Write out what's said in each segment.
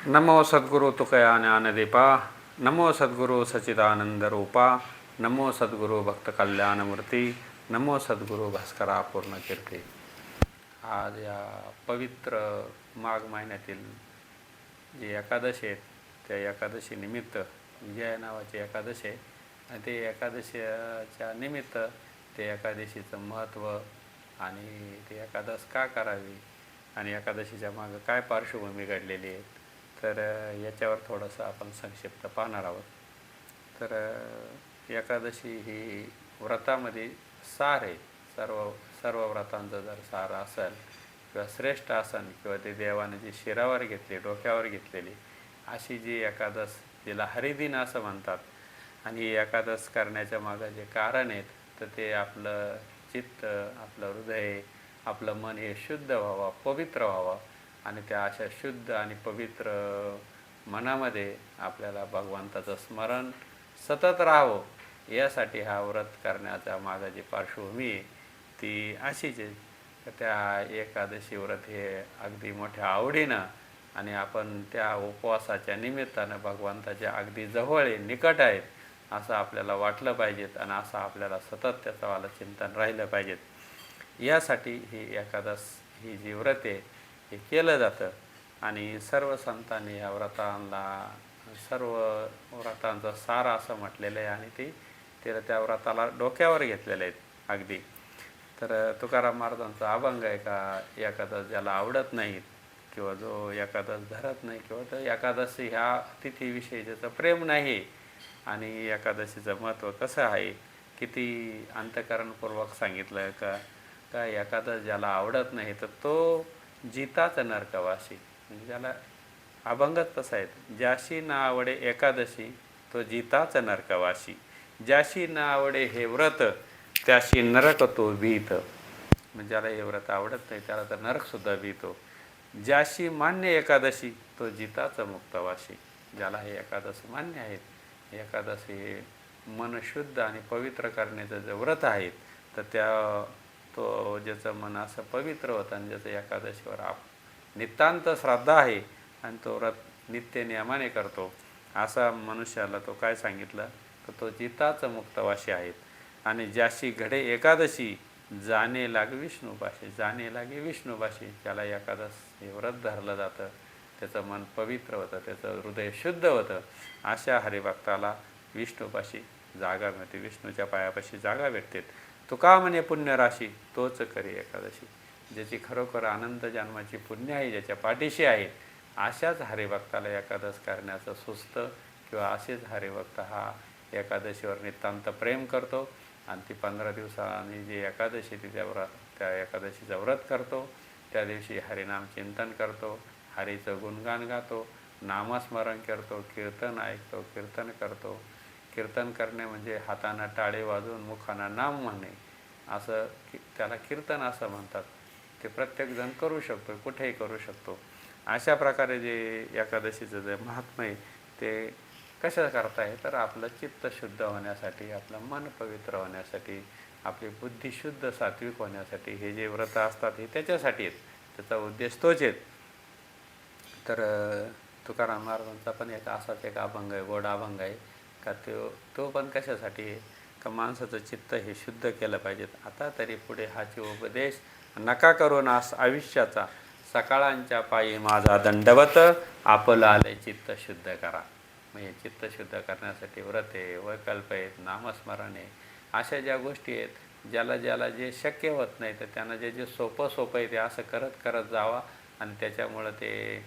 नमो सद्गुरु तुकया ज्ञानदीपा, नमो सद्गुरु सच्चिदानंद रूपा, नमो सद्गुरु भक्त कल्याणमूर्ती, नमो सद्गुरु भास्करा पूर्णकीर्ती. आज या पवित्र माघ महिन्यातील जी एकादशी आहेत त्या एकादशी निमित्त विजया नावाची एकादशी आहे आणि ते एकादशीच्या निमित्त ते एकादशीचं महत्त्व आणि ते एकादश का करावी आणि एकादशीच्या मागं काय पार्श्वभूमी घडलेली आहे, तर याच्यावर थोडंसं आपण संक्षिप्त पाहणार आहोत. तर एकादशी ही व्रतामध्ये सार आहे. सर्व सर्व व्रतांचं जर सार असेल किंवा श्रेष्ठ असेल किंवा ते देवाने जी शिरावर घेतली, डोक्यावर घेतलेली अशी जी एकादश, जिला हरिदिन असं म्हणतात, आणि एकादश करण्याच्या मागं जे कारण आहेत तर ते आपलं चित्त, आपलं हृदय, आपलं मन हे शुद्ध व्हावं, पवित्र व्हावं आणि त्या अशा शुद्ध आणि पवित्र मनामध्ये आपल्याला भगवंताचं स्मरण सतत राहावं, यासाठी हा व्रत करण्याचा मागं जी पार्श्वभूमी आहे ती अशीच आहे. त्या एकादशी व्रत हे अगदी मोठ्या आवडीनं आणि आपण त्या उपवासाच्या निमित्तानं भगवंताच्या अगदी जवळ आहे, निकट आहेत असं आपल्याला वाटलं पाहिजेत आणि असं आपल्याला सतत त्याचं चिंतन राहिलं पाहिजेत. यासाठी ही एकादश ही जी व्रत आहे हे केलं जातं आणि सर्व संतांनी या व्रतांना सर्व व्रतांचं सार असं म्हटलेलं आहे आणि ते त्या व्रताला डोक्यावर घेतलेले आहेत अगदी. तर तुकाराम महाराजांचा अभंग आहे का, एकादश ज्याला आवडत नाहीत किंवा जो एकादश धरत नाही किंवा तर एकादशी ह्या तिथीविषयी ज्याचं प्रेम नाही आणि एकादशीचं महत्त्व कसं आहे, किती अंतःकरणपूर्वक सांगितलं का का एकादश ज्याला आवडत नाही तर तो जिताच नरकवासी. म्हणजे ज्याला अभंगच तसा आहे, ज्याशी ना आवडे एकादशी तो जिताच नरकवासी, ज्याशी ना आवडे हे व्रत त्याशी नरक तो भीत. म्हणजे ज्याला हे व्रत आवडत नाही त्याला तर नरकसुद्धा भीतो. ज्याशी मान्य एकादशी तो जिताच मुक्तवासी. ज्याला हे एकादश मान्य आहेत, एकादशी हे मन शुद्ध आणि पवित्र करण्याचं जे व्रत आहे तर तो ज्याचं मन असं पवित्र होतं आणि ज्याचं एकादशीवर नितांत श्रद्धा आहे आणि तो व्रत नित्य नियमाने करतो, असा मनुष्याला तो काय सांगितलं तर तो जिताच मुक्तवासी आहेत. आणि ज्याशी घडे एकादशी जाणे लागे विष्णुपाशी, जाणे लागे विष्णुपाशी. ज्याला एकादश हे व्रत धरलं जातं त्याचं मन पवित्र होतं, त्याचं हृदय शुद्ध होतं, अशा हरिभक्ताला विष्णुपाशी जागा मिळते, विष्णूच्या पायापाशी जागा भेटते. तुका म्हणे पुण्यराशी तोच करी एकादशी. ज्याची खरोखर अनंत जन्माची पुण्य आहे, ज्याच्या पाठीशी आहे, अशाच हरिभक्ताला एकादश करण्याचं सुचतं किंवा असेच हरिभक्त हा एकादशीवर नितांत प्रेम करतो आणि ती 15 दिवसांनी जी एकादशी त्या एकादशीचं व्रत करतो, त्या दिवशी हरिनाम चिंतन करतो, हरीचं गुणगान गातो, नामस्मरण करतो, कीर्तन ऐकतो, कीर्तन करतो. कीर्तन करणे म्हणजे हातानं टाळे वाजवून मुखानं नाम म्हणणे, असं त्याला कीर्तन असं म्हणतात. ते प्रत्येकजण करू शकतो, कुठेही करू शकतो. अशा प्रकारे जे एकादशीचं जे महात्म्य आहे ते कसं करता आहे तर आपलं चित्त शुद्ध होण्यासाठी, आपलं मन पवित्र होण्यासाठी, आपली बुद्धी शुद्ध सात्विक होण्यासाठी हे जे व्रत असतात हे त्याच्यासाठी आहेत, त्याचा उद्देश तोच आहेत. तर तुकाराम महाराजांचा पण एक असाच एक अभंग आहे, गोड अभंग आहे का, तो पण कशासाठी आहे का माणसाचं चित्त हे शुद्ध केलं पाहिजेत. आता तरी पुढे हाची उपदेश नका करू नास आयुष्याचा, सकाळांच्या पायी माझा दंडवत, आपलं आले चित्त शुद्ध करा. म्हणजे चित्त शुद्ध करण्यासाठी व्रत आहे, वैकल्प आहेत, नामस्मरण आहे, अशा ज्या गोष्टी आहेत ज्याला ज्याला जे शक्य होत नाही तर त्यांना जे जे सोपं आहे ते असं करत करत जावा आणि त्याच्यामुळं ते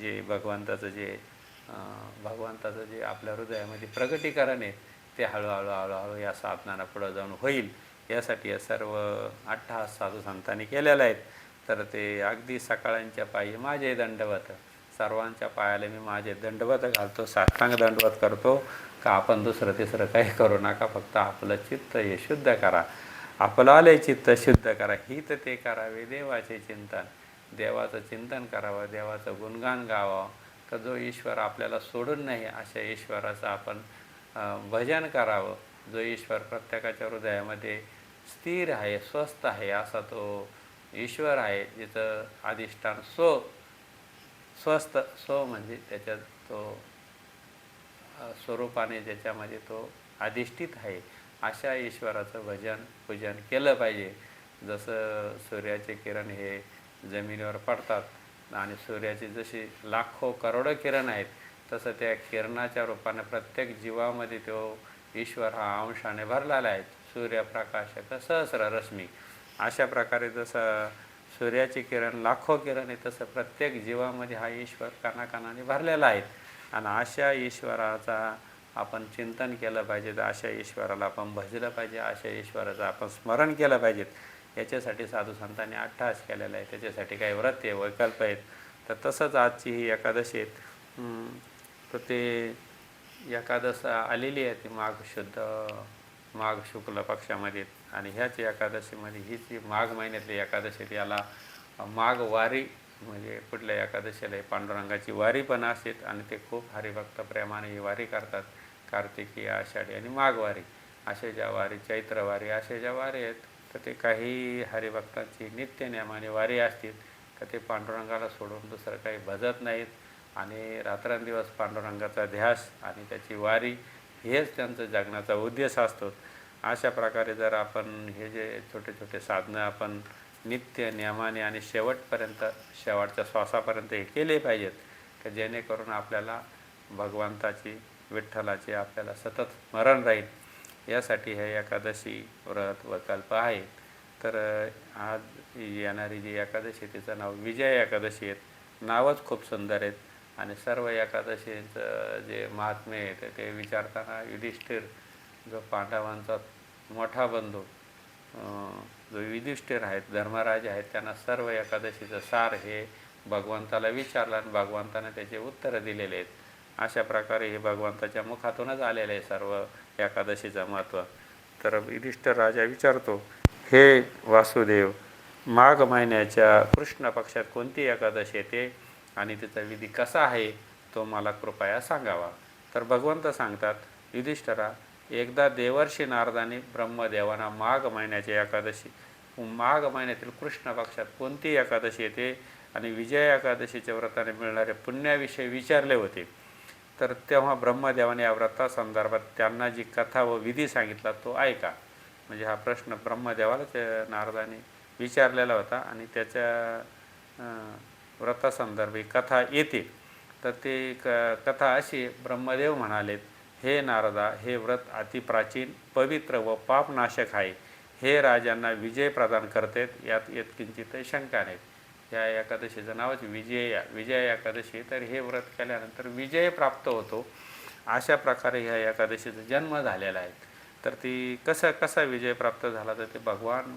जे भगवंताचं जे आपल्या हृदयामध्ये प्रगटीकरण आहे ते हळूहळू हळूहळू या साधनाला पुढं जाऊन होईल. यासाठी या सर्व अट्टहास साधू संतांनी केलेलं आहेत. तर ते अगदी सकाळच्या पायी माझे दंडवत, सर्वांच्या पायाला मी माझे दंडवत घालतो, साष्टांग दंडवत करतो का आपण दुसरं तिसरं काही करू नका, फक्त आपलं चित्त हे शुद्ध करा, आपलं आले चित्त शुद्ध करा, हित ते करावे देवाचे चिंतन, देवाचं चिंतन करावं, देवाचं गुणगान गावं. तर जो ईश्वर आपल्याला सोडून नाही अशा ईश्वराचं आपण भजन करावं. जो ईश्वर प्रत्येकाच्या हृदयामध्ये स्थिर आहे, स्वस्थ आहे, असा तो ईश्वर आहे, जिचं अधिष्ठान स्वस्थ स्व म्हणजे त्याच्यात तो स्वरूपाने ज्याच्यामध्ये तो अधिष्ठित आहे अशा ईश्वराचं भजन पूजन केलं पाहिजे. जसं सूर्याचे किरण हे जमिनीवर पडतात आणि सूर्याचे जसे लाखो करोडो किरण आहेत तसं त्या किरणाच्या रूपाने प्रत्येक जीवामध्ये तो ईश्वर हा अंशाने भरलेला आहे. सूर्यप्रकाशक सहस्र रश्मी अशा प्रकारे जसं सूर्याचे किरण लाखो किरण आहे तसं प्रत्येक जीवामध्ये हा ईश्वर कानाकानाने भरलेला आहे. आणि अशा ईश्वराचा आपण चिंतन केलं पाहिजे, अशा ईश्वराला आपण भजलं पाहिजे, अशा ईश्वराचं आपण स्मरण केलं पाहिजेत. याच्यासाठी साधू संतांनी अट्टहास केलेला आहे. त्याच्यासाठी काही व्रत आहे, वैकल्प आहेत. तर तसंच आजची ही एकादशी आहेत तर ते एकादश आलेली आहे ती माघ शुक्ल पक्षामध्ये आणि ह्याच एकादशीमध्ये ही जी माघ महिन्यातली एकादशी आहे याला माघ वारी म्हणजे कुठल्या एकादशीला पांडुरंगाची वारी पण असते आणि ते खूप हरिभक्त प्रेमाने ही वारी करतात. कार्तिकी, आषाढी आणि माघवारी अशा ज्या वारी, चैत्रवारी अशा ज्या वारी आहेत तर ते काही हरिभक्तांची नित्यनियमाने वारी असतील का ते पांडुरंगाला सोडून दुसरं काही भजत नाहीत आणि रात्रंदिवस पांडुरंगाचा ध्यास आणि त्याची वारी हेच त्यांचं जगण्याचा उद्देश असतो. अशा प्रकारे जर आपण हे जे छोटे छोटे साधनं आपण नित्य नियमाने आणि शेवटच्या श्वासापर्यंत हे केले पाहिजेत की जेणेकरून आपल्याला भगवंताची विठ्ठलाचे आपल्याला सतत स्मरण राहील. यासाठी हे एकादशी व्रत वैकल्प आहे. तर आज येणारी जी एकादशी तिचं नाव विजय एकादशी आहेत. नावच खूप सुंदर आहेत आणि सर्व एकादशींचं जे महात्म्य आहे ते विचारताना युधिष्ठिर जो पांडवांचा मोठा बंधू जो युधिष्ठिर आहेत, धर्मराज आहेत, त्यांना सर्व एकादशीचं सार हे भगवंताला विचारलं आणि भगवंताने त्याचे उत्तरं दिलेले आहेत. अशा प्रकारे हे भगवंताच्या मुखातूनच आलेलं आहे सर्व एकादशीचं महत्त्व. तर युधिष्ठिर राजा विचारतो, हे वासुदेव, माघ महिन्याच्या कृष्ण पक्षात कोणती एकादशी येते आणि तिचा विधी कसा आहे तो मला कृपया सांगावा. तर भगवंत सांगतात, युधिष्ठिरा, एकदा देवर्षी नारदाने ब्रह्मदेवांना माघ महिन्याची एकादशी माघ महिन्यातील कृष्ण पक्षात कोणती एकादशी येते आणि विजय एकादशीच्या व्रताने मिळणारे पुण्याविषयी विचारले होते. तर तेव्हा ब्रह्मदेवाने या व्रतासंदर्भात त्यांना जी कथा व विधी सांगितला तो ऐका. म्हणजे हा प्रश्न ब्रह्मदेवालाच नारदाने विचारलेला होता आणि त्याच्या व्रतासंदर्भी कथा येते. तर ती कथा अशी, ब्रह्मदेव म्हणालेत, हे नारदा, हे व्रत अतिप्राचीन, पवित्र व पापनाशक आहे. हे राजांना विजय प्रदान करतेत, यात किंचित शंका नाही. या एकादशीचं नावच विजय एकादशी. तर हे व्रत केल्यानंतर विजय प्राप्त होतो. अशा प्रकारे ह्या एकादशीचा जन्म झालेला आहे. तर ती कसा विजय प्राप्त झाला तर ते भगवान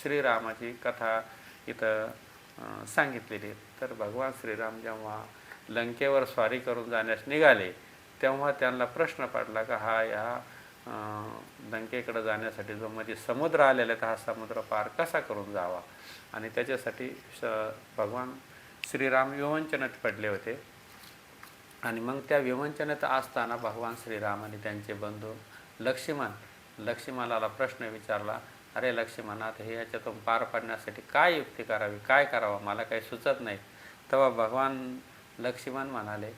श्रीरामाची कथा इथं सांगितलेली आहे. तर भगवान श्रीराम जेव्हा लंकेवर स्वारी करून जाण्यास निघाले तेव्हा त्यांना प्रश्न पडला का ह्या लंकेकडे जाण्यासाठी जो मध्ये समुद्र आलेला आहे तर हा समुद्र पार कसा करून जावा. आणि त्याच्यासाठी भगवान श्रीराम विवंचनेत पडले होते. आणि मग त्या विवंचनेत असताना भगवान श्रीरामाने त्यांचे बंधू लक्ष्मणाला प्रश्न विचारला, अरे लक्ष्मणा, हे याच्यातून पार पाडण्यासाठी काय युक्ती करावी, काय करावं, मला काही सुचत नाही. तेव्हा भगवान लक्ष्मण म्हणाले,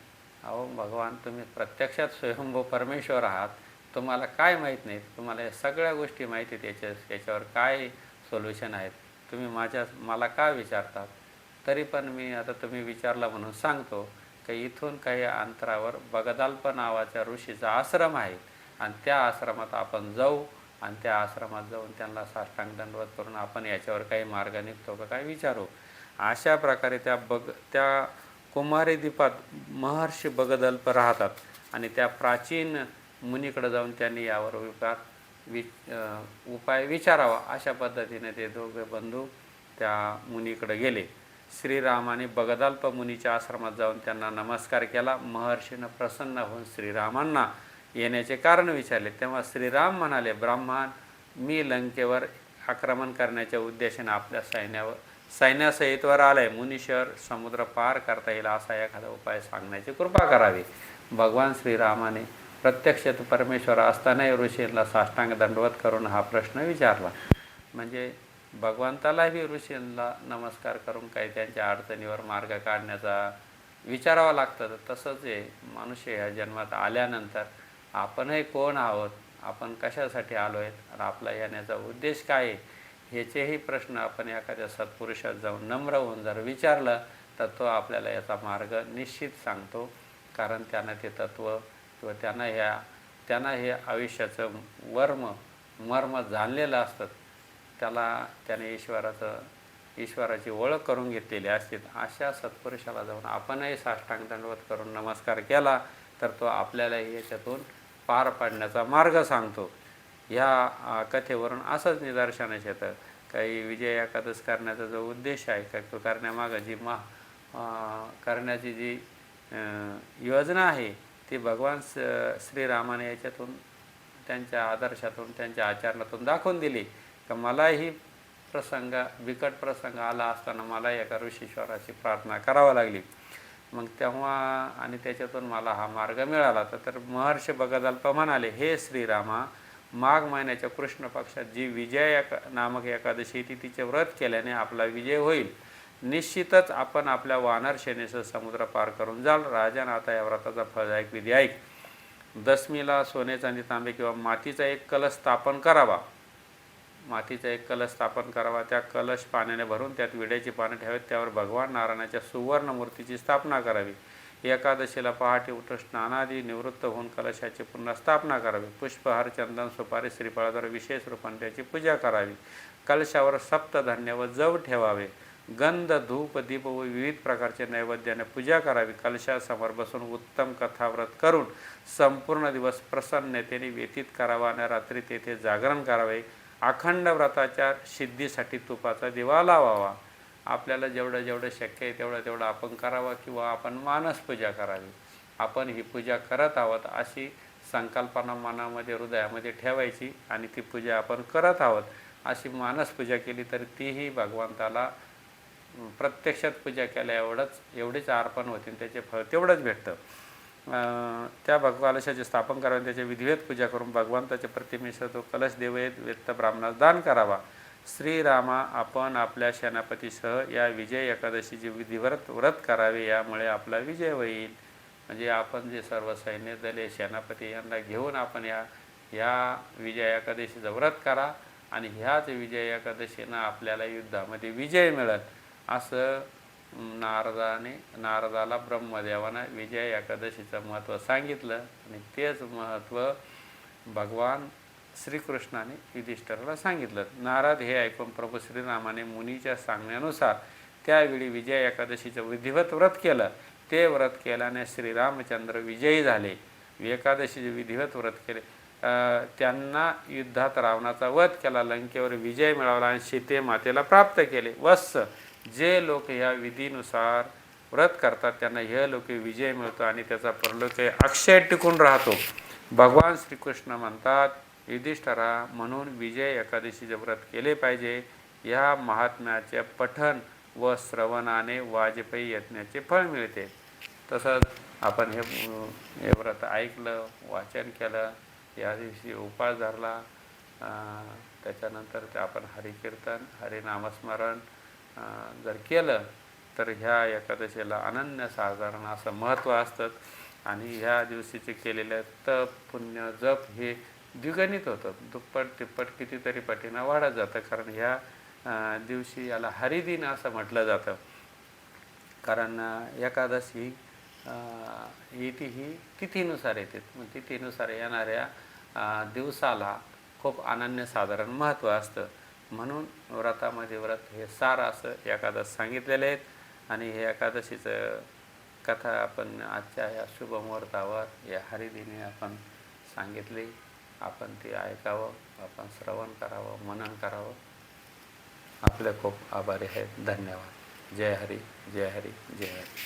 अहो भगवान, तुम्ही प्रत्यक्षात स्वयंभू परमेश्वर आहात, तुम्हाला काय माहीत नाही, तुम्हाला या सगळ्या गोष्टी माहिती आहेत, याच्यावर काय सोल्युशन आहेत, तुम्ही मला का विचारतात. तरी पण मी आता तुम्ही विचारला म्हणून सांगतो की इथून काही अंतरावर बगदाल्प नावाच्या ऋषीचा आश्रम आहे आणि त्या आश्रमात आपण जाऊ आणि त्या आश्रमात जाऊन त्यांना साष्टांग दंडवत करून आपण याच्यावर काही मार्ग निघतो का काय विचारू. अशा प्रकारे त्या कुमारी द्वीपात महर्षी बगदल्प राहतात आणि त्या प्राचीन मुनीकडे जाऊन त्यांनी यावर उपाय विचारावा. अशा पद्धतीने ते दोघे बंधू त्या मुनीकडे गेले. श्रीरामाने बगदाल्प मुनीच्या आश्रमात जाऊन त्यांना नमस्कार केला. महर्षीनं प्रसन्न होऊन श्रीरामांना येण्याचे कारण विचारले. तेव्हा श्रीराम म्हणाले, ब्राह्मण, मी लंकेवर आक्रमण करण्याच्या उद्देशाने आपल्या सैन्यासहितवर आलाय. मुनीश्वर, समुद्र पार करता येईल असा एखादा उपाय सांगण्याची कृपा करावी. भगवान श्रीरामाने प्रत्यक्षात परमेश्वर असतानाही ऋषींना साष्टांग दंडवत करून हा प्रश्न विचारला. म्हणजे भगवंतालाही ऋषींना नमस्कार करून काही त्यांच्या अडचणीवर मार्ग काढण्याचा विचारावं लागतं. तसंच आहे, मनुष्य या जन्मात आल्यानंतर आपणही कोण आहोत, आपण कशासाठी आलो आहेत आणि आपला येण्याचा उद्देश काय आहे, ह्याचेही प्रश्न आपण एखाद्या सत्पुरुषात जाऊन नम्र होऊन जर विचारलं तर तो आपल्याला याचा मार्ग निश्चित सांगतो. कारण त्यानं ते तत्त्व किंवा त्यानं हे आयुष्याचं मर्म जाणलेलं असतं. त्याने ईश्वराची ओळख करून घेतलेली असते. अशा सत्पुरुषाला जाऊन आपणही साष्टांग दंडवत करून नमस्कार केला तर तो आपल्यालाही याच्यातून पार पाडण्याचा मार्ग सांगतो. ह्या कथेवरून असंच निदर्शनास येतं. काही विजय एकादश करण्याचा जो उद्देश आहे का तो करण्यामागं करण्याची जी योजना आहे ती भगवान श्रीरामाने याच्यातून त्यांच्या आदर्शातून त्यांच्या आचरणातून दाखवून दिली. का मलाही बिकट प्रसंग आला असताना मला एका ऋषीश्वराची प्रार्थना करावी लागली. मग तेव्हा आणि त्याच्यातून मला हा मार्ग मिळाला. तर महर्षी भगदल्प म्हणाले, हे श्रीरामा, माघ महिन्याच्या कृष्ण पक्षात जी विजय नामक एकादशी ती तिचे व्रत केल्याने आपला विजय होईल. निश्चितच आपण आपल्या वानर सेनेसह समुद्र पार करून जाल. राजन, आता या व्रताचा फळदायक विधी ऐक. दशमीला सोने, चांदी, तांबे किंवा मातीचा एक कलश स्थापन करावा. त्या कलश पाण्याने भरून त्यात विड्याची पानं ठेवावीत. त्यावर भगवान नारायणाच्या सुवर्ण मूर्तीची स्थापना करावी. एकादशीला पहाटे उठून स्नानादी निवृत्त होऊन कलशाची पुन्हा स्थापना करावी. पुष्पहार, चंदन, सुपारी, श्रीफळाद्वारे विशेष रूपाने त्याची पूजा करावी. कलशावर सप्तधान्य व जव ठेवावे. गंध, धूप, दीप व विविध प्रकारचे नैवेद्याने पूजा करावी. कलशासमोर बसून उत्तम कथाव्रत करून संपूर्ण दिवस प्रसन्नतेने व्यतीत करावा आणि रात्री तेथे जागरण करावे. अखंड व्रताच्या सिद्धीसाठी तुपाचा दिवा लावावा. आपल्याला जेवढं शक्य आहे तेवढं आपण करावं किंवा आपण मानस पूजा करावी. आपण ही पूजा करत आहोत अशी संकल्पना मनामध्ये, हृदयामध्ये ठेवायची आणि ती पूजा आपण करत आहोत अशी मानस पूजा केली तर तीही भगवंताला प्रत्यक्षात पूजा केल्या एवढीच अर्पण होती. त्याचे फळ तेवढंच भेटतं. त्या कलशाचे स्थापन करावे. त्याचे विधिवत पूजा करून भगवंताच्या प्रतिमेसह तो कलश देवयत ब्राह्मणास दान करावा. श्रीरामा, आपण आपल्या सेनापतीसह या विजय एकादशीचे विधिवत व्रत करावे. यामुळे आपला विजय होईल. म्हणजे आपण जे सर्व सैन्य दले सेनापती यांना घेऊन आपण या विजय एकादशीचं व्रत करा आणि ह्याच विजय एकादशीनं आपल्याला युद्धामध्ये विजय मिळेल असं नारदाला ब्रह्मदेवानं विजय एकादशीचं महत्त्व सांगितलं. आणि तेच महत्त्व भगवान श्रीकृष्णाने युधिष्ठिराला सांगितलं. नारद हे ऐकून प्रभू श्रीरामाने मुनीच्या सांगण्यानुसार त्यावेळी विजय एकादशीचं विधिवत व्रत केलं. ते व्रत केल्याने श्रीरामचंद्र विजयी झाले. एकादशीचे विधिवत व्रत केले. त्यांना युद्धात रावणाचा वध केला, लंकेवर विजय मिळवला आणि सीते मातेला प्राप्त केले. जे लोक या विधीनुसार व्रत करतात त्यांना हे लोके विजय मिळतो आणि त्याचा परलोके अक्षय टिकून राहतो. भगवान श्रीकृष्ण म्हणतात, युधिष्ठिरा, म्हणून विजय एकादशीचे व्रत केले पाहिजे. या महात्म्याचे पठण व श्रवणाने वाजपेयी यज्ञाचे फळ मिळते. तसंच आपण हे व्रत ऐकलं, वाचन केलं, या दिवशी उपास धरला, त्याच्यानंतर आपण हरिकीर्तन, हरिनामस्मरण जर केलं तर ह्या एकादशीला अनन्यसाधारण असं महत्त्व असतं. आणि ह्या दिवशीचे केलेले तप, पुण्य, जप हे द्विगुणित होतं. दुप्पट तिप्पट कितीतरी पटीनं वाढत जातं. कारण ह्या दिवशी याला हरिदिन असं म्हटलं जातं. कारण एकादशी येते ही तिथीनुसार येते. मग तिथीनुसार येणाऱ्या दिवसाला खूप अनन्यसाधारण महत्त्व असतं. म्हणून व्रतामध्ये व्रत हे सार असं एकादश सांगितलेले आहेत. आणि हे एकादशीचं कथा आपण आजच्या या शुभ मुहूर्तावर या हरिदिनी आपण सांगितली. आपण ते ऐकावं, आपण श्रवण करावं, मनन करावं. आपले खूप आभारी आहेत. धन्यवाद. जय हरी, जय हरी, जय हरी.